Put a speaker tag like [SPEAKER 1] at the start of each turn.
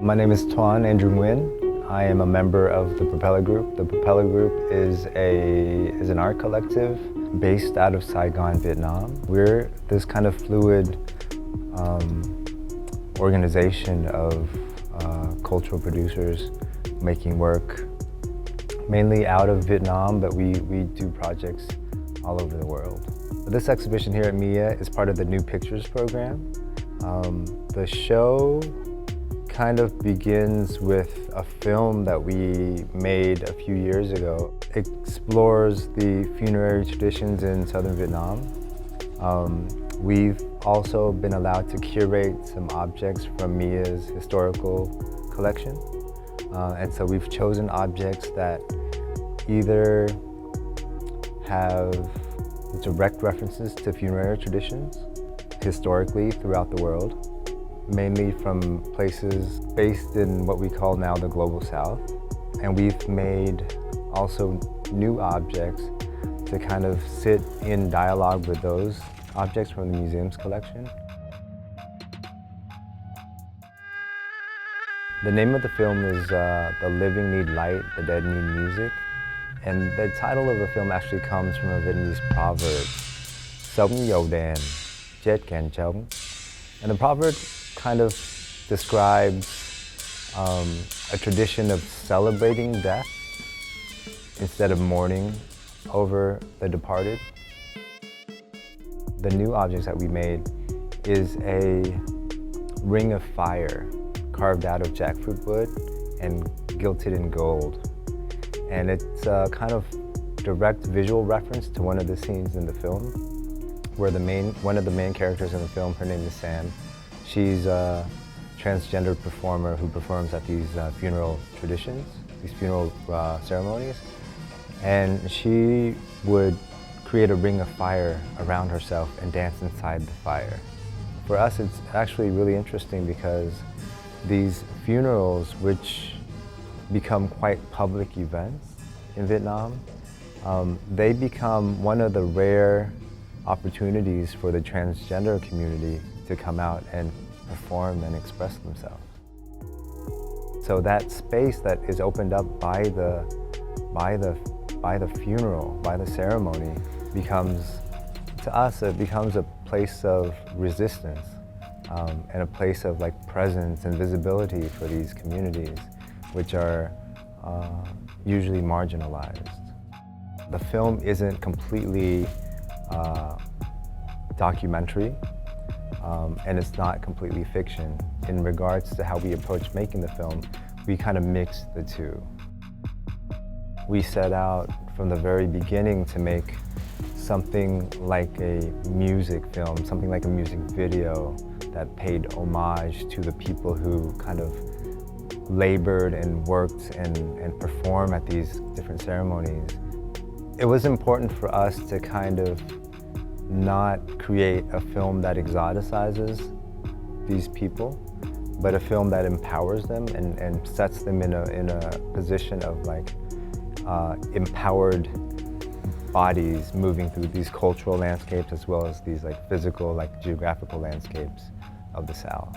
[SPEAKER 1] My name is Tuan Andrew Nguyen. I am a member of the Propeller Group. The Propeller Group is an art collective based out of Saigon, Vietnam. We're this kind of fluid organization of cultural producers making work mainly out of Vietnam, but we do projects all over the world. This exhibition here at MIA is part of the New Pictures program. The show kind of begins with a film that we made a few years ago. It explores the funerary traditions in southern Vietnam. We've also been allowed to curate some objects from MIA's historical collection. And so we've chosen objects that either have direct references to funerary traditions historically throughout the world, mainly from places based in what we call now the Global South. And we've made also new objects to kind of sit in dialogue with those objects from the museum's collection. The name of the film is The Living Need Light, The Dead Need Music. And the title of the film actually comes from a Vietnamese proverb, Sống dầu đèn, chết kèn trống. And the proverb kind of describes a tradition of celebrating death instead of mourning over the departed. The new objects that we made is a ring of fire carved out of jackfruit wood and gilded in gold. And it's a kind of direct visual reference to one of the scenes in the film where one of the main characters in the film, her name is Sam. She's a transgender performer who performs at these funeral traditions, these funeral ceremonies. And she would create a ring of fire around herself and dance inside the fire. For us, it's actually really interesting because these funerals, which become quite public events in Vietnam, they become one of the rare opportunities for the transgender community to come out and perform and express themselves. So that space that is opened up by the funeral, by the ceremony, becomes, to us, it becomes a place of resistance and a place of presence and visibility for these communities, which are usually marginalized. The film isn't completely documentary, and it's not completely fiction. In regards to how we approach making the film, we kind of mix the two. We set out from the very beginning to make something like a music film, something like a music video that paid homage to the people who kind of labored and worked and performed at these different ceremonies. It was important for us to kind of not create a film that exoticizes these people, but a film that empowers them and sets them in a position of empowered bodies moving through these cultural landscapes as well as these physical, geographical landscapes of the South.